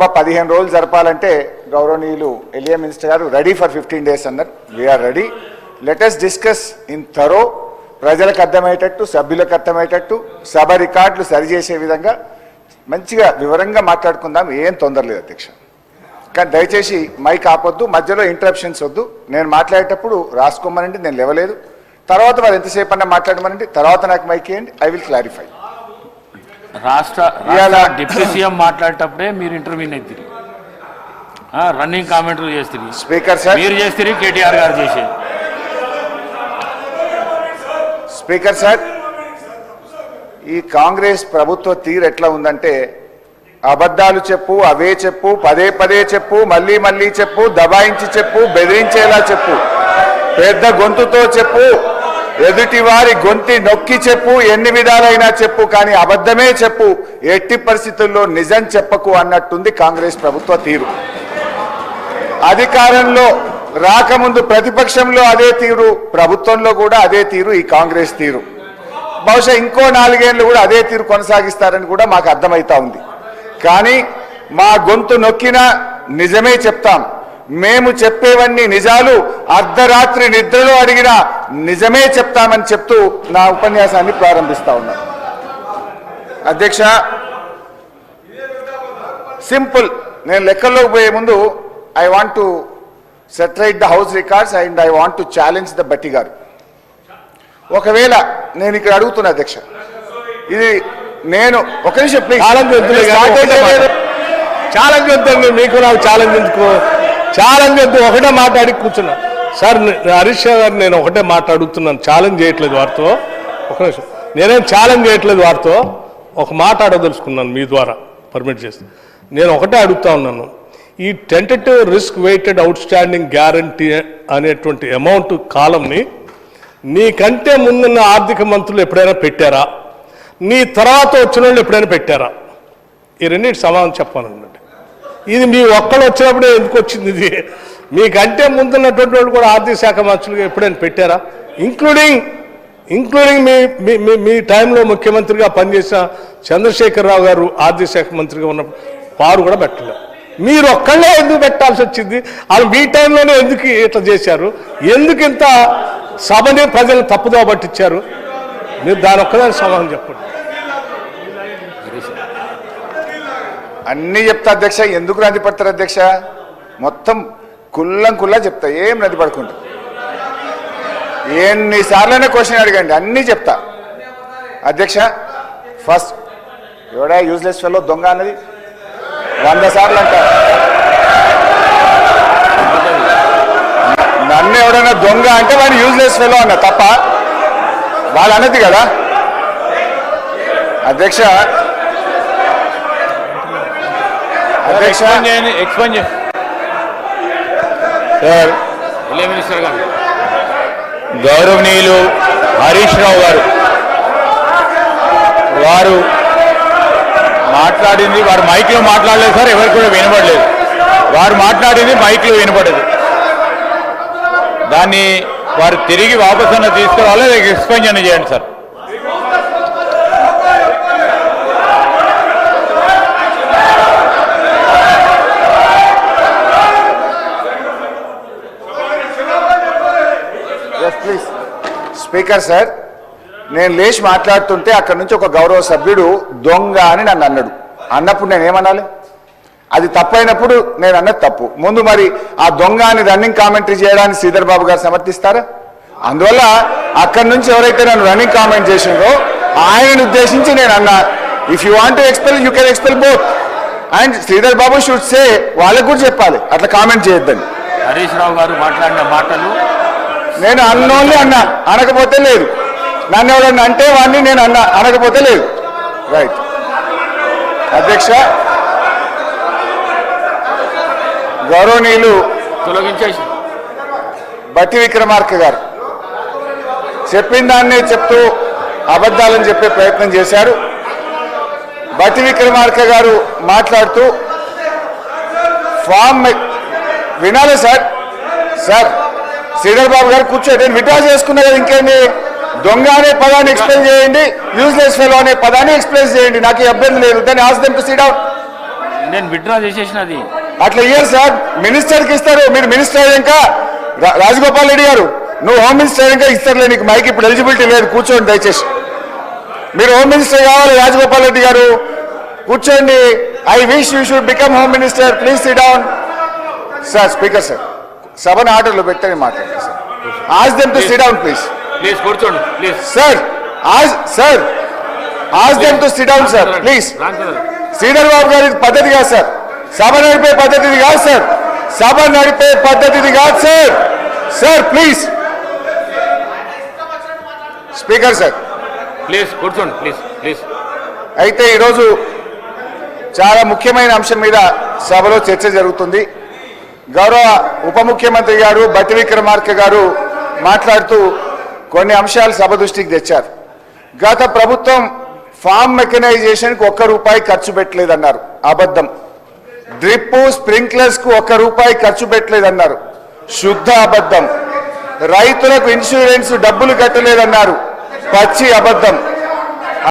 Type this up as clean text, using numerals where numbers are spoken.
సభ 15 రోజులు జరపాలంటే గౌరవనీయులు ఎలియా మినిస్టర్ గారు రెడీ ఫర్ 15 days అన్నారు. We are ready. Let us discuss in thorough, ప్రజలకు అర్థమయ్యేటట్టు, సభ్యులకు అర్థమయ్యేటట్టు, సభ రికార్డులు సరిచేసే విధంగా మంచిగా వివరంగా మాట్లాడుకుందాం. ఏం తొందర లేదు అధ్యక్ష. కానీ దయచేసి మైక్ ఆపొద్దు, మధ్యలో ఇంటరప్షన్స్ వద్దు. నేను మాట్లాడేటప్పుడు రాసుకోమనండి, నేను లేవలేదు. తర్వాత వారు ఎంతసేపు అన్నా మాట్లాడమనండి, తర్వాత నాకు మైక్ ఇవ్వండి, ఐ విల్ క్లారిఫై. రాష్ట్ర డిప్యూటీ సీఎం మాట్లాడేటప్పుడే మీరు ఇంటర్వ్యూని ఎత్తిరి, రన్నింగ్ కామెంట్లు చేస్తారు. స్పీకర్ సార్, మీరు చేస్తారు, కేటీఆర్ గారు చేసేది. స్పీకర్ సార్, ఈ కాంగ్రెస్ ప్రభుత్వ తీరు ఎట్లా ఉందంటే, అబద్ధాలు చెప్పు, అవే చెప్పు, పదే పదే చెప్పు, మళ్ళీ మళ్ళీ చెప్పు, దబాయించి చెప్పు, బెదిరించేలా చెప్పు, పెద్ద గొంతుతో చెప్పు, ఎదుటి వారి గొంతి నొక్కి చెప్పు, ఎన్ని విధాలైనా చెప్పు, కానీ అబద్ధమే చెప్పు, ఎట్టి పరిస్థితుల్లో నిజం చెప్పకు అన్నట్టుంది కాంగ్రెస్ ప్రభుత్వ తీరు. అధికారంలో రాకముందు ప్రతిపక్షంలో అదే తీరు, ప్రభుత్వంలో కూడా అదే తీరు ఈ కాంగ్రెస్ తీరు. బహుశా ఇంకో 4 ఏళ్ళు కూడా అదే తీరు కొనసాగిస్తారని కూడా మాకు అర్థమవుతా ఉంది. కానీ మా గొంతు నొక్కినా నిజమే చెప్తాం. మేము చెప్పేవన్నీ నిజాలు, అర్ధరాత్రి నిద్రలో అడిగినా నిజమే చెప్తామని చెప్తూ నా ఉపన్యాసాన్ని ప్రారంభిస్తా ఉన్నాను. అధ్యక్ష, సింపుల్. నేను లెక్కల్లోకి పోయే ముందు I want to set right the house records and I want to challenge the బట్టి గారు. ఒకవేళ నేను ఇక్కడ అడుగుతున్నా అధ్యక్ష, ఇది నేను ఒక నిమిషం ప్లీజ్, ఛాలెంజ్ వద్దండి, మీకు నాకు ఛాలెంజ్ ఎందుకు? ఛాలెంజ్ వద్దు, ఒకటే మాట్లాడి కూర్చున్నా. సార్ హరీష్ గారు, నేను ఒకటే మాట్లాడుతున్నాను, ఛాలెంజ్ చేయట్లేదు వారితో. ఒక నిమిషం, నేనేం ఛాలెంజ్ చేయట్లేదు వారితో, ఒక మాట అడగదలుచుకున్నాను మీ ద్వారా పర్మిట్ చేసి. నేను ఒకటే అడుగుతా ఉన్నాను, ఈ tentative risk weighted outstanding guarantee అనేటువంటి అమౌంట్ కాలంని నీకంటే ముందున్న ఆర్థిక మంత్రులు ఎప్పుడైనా పెట్టారా? నీ తర్వాత వచ్చిన వాళ్ళు ఎప్పుడైనా పెట్టారా? ఈ రెండింటి సమాధానం చెప్పానండి. ఇది మీ ఒక్కళ్ళు వచ్చినప్పుడే ఎందుకు వచ్చింది? ఇది మీకంటే ముందున్నటువంటి వాళ్ళు కూడా ఆర్థిక శాఖ మంత్రులుగా ఎప్పుడైనా పెట్టారా? ఇంక్లూడింగ్ మీ టైంలో ముఖ్యమంత్రిగా పనిచేసిన చంద్రశేఖరరావు గారు ఆర్థిక శాఖ మంత్రిగా ఉన్నప్పుడు వారు కూడా పెట్టలేదు. మీరు ఒక్కళ్ళే ఎందుకు పెట్టాల్సి వచ్చింది? అది మీ టైంలోనే ఎందుకు ఇట్లా చేశారు? ఎందుకు ఇంత సభని ప్రజలు తప్పుదో పట్టించారు? మీరు దాని ఒక్కదాని సమాధానం చెప్పండి. అన్నీ చెప్తా అధ్యక్ష. ఎందుకు నది పడతారు అధ్యక్ష? మొత్తం కుల్లా చెప్తా, ఏం నది పడకుండా. ఎన్నిసార్లైనా క్వశ్చన్ అడగండి, అన్నీ చెప్తా అధ్యక్ష. ఫస్ట్, ఎవడా యూజ్లెస్ ఫెలో దొంగ అన్నది 100 సార్లు అంటారు. నన్ను ఎవడైనా దొంగ అంటే వాడు యూజ్లెస్ ఫెలో అన్న తప్ప వాళ్ళు అన్నది కదా అధ్యక్ష. గౌరవనీయులు హరీష్ రావు గారు వారు మాట్లాడింది, వారు మైక్లో మాట్లాడలేదు సార్, ఎవరికి కూడా వినపడలేదు. వారు మాట్లాడింది మైక్లో వినపడదు. దాన్ని వారు తిరిగి వాపసు అన్న తీసుకురావాలి, ఎక్స్ప్లెయిన్ చేయండి సార్. ప్లీజ్ స్పీకర్ సార్, నేను లేచి మాట్లాడుతుంటే అక్కడ నుంచి ఒక గౌరవ సభ్యుడు దొంగ అని నన్ను అన్నాడు. అన్నప్పుడు నేనేమనాలి? అది తప్పైనప్పుడు నేను అన్నది తప్పు. ముందు మరి ఆ దొంగ అని రన్నింగ్ కామెంటరీ చేయడానికి శ్రీధర్ బాబు గారు సమర్థిస్తారా? అందువల్ల అక్కడి నుంచి ఎవరైతే నన్ను రన్నింగ్ కామెంట్ చేసిందో ఆయనను ఉద్దేశించి నేను అన్నా, if you want to expel you can expel both. And Sridhar Babu should say, వాళ్ళకు కూడా చెప్పాలి అట్లా కామెంట్ చేయొద్దని. హరీష్ రావు గారు మాట్లాడిన మాటలు నేను అన్నోన్లీ అన్నా, అనకపోతే లేదు. నన్ను ఎవడన్నా అంటే వాడిని నేను అన్నా, అనకపోతే లేదు. రైట్ అధ్యక్ష. గౌరవనీయులు తొలగించేసి బట్టి విక్రమార్క గారు చెప్పిన దాన్నే చెప్తూ అబద్ధాలని చెప్పే ప్రయత్నం చేశారు. బట్టి విక్రమార్క గారు మాట్లాడుతూ ఫామ్ వినాలి సార్. శ్రీధర్ బాబు గారు కూర్చో, నేను విడ్రా చేసుకున్నా కదా, ఇంకేంటి? దొంగ అనే పదాన్ని ఎక్స్ప్లెయిన్ చేయండి, యూజ్లెస్ ఫెలో అనే పదాన్ని ఎక్స్ప్లెయిన్ చేయండి, నాకు ఇబ్బంది లేదు. దాన్ని ask them to sit down. నేను విత్డ్రా చేసేసిన అది. అట్లా ఇయ్యారు సార్, మినిస్టర్కి ఇస్తారు. మీరు మినిస్టర్ అయ్యాక రాజగోపాల్ రెడ్డి గారు నువ్వు హోమ్ మినిస్టర్ అయ్యాక ఇస్తారులే, నీకు మైక్ ఇప్పుడు ఎలిజిబిలిటీ లేదు, కూర్చోండి దయచేసి. మీరు హోమ్ మినిస్టర్ కావాలి రాజగోపాల్ రెడ్డి గారు, కూర్చోండి. I wish you should become home minister, please sit down. Sir speaker sir, సభను ఆర్డర్లో పెట్టని మాట్లాడండి సార్. Ask them to sit down please. Please కూర్చోండి please. Sir ask them to sit down sir please. Sridhar Babu గారి పద్ధతి కాదు సార్, సభ నడిపే పద్ధతిది కాదు సార్, సభ నడిపే పద్ధతిది కాదు sir. Sir please. Speaker sir please కూర్చోండి ప్లీజ్ ప్లీజ్. అయితే ఈరోజు చాలా ముఖ్యమైన అంశం మీద సభలో చర్చ జరుగుతుంది. గౌరవ ఉప ముఖ్యమంత్రి గారు బట్టి విక్రమార్క గారు మాట్లాడుతూ కొన్ని అంశాలు సభ దృష్టికి తెచ్చారు. గత ప్రభుత్వం ఫామ్ మెకనైజేషన్కి ₹1 ఖర్చు పెట్టలేదన్నారు, అబద్ధం. డ్రిప్ స్ప్రింక్లర్స్ కు ₹1 ఖర్చు పెట్టలేదన్నారు, శుద్ధ అబద్ధం. రైతులకు ఇన్సూరెన్స్ డబ్బులు కట్టలేదన్నారు, పచ్చి అబద్ధం.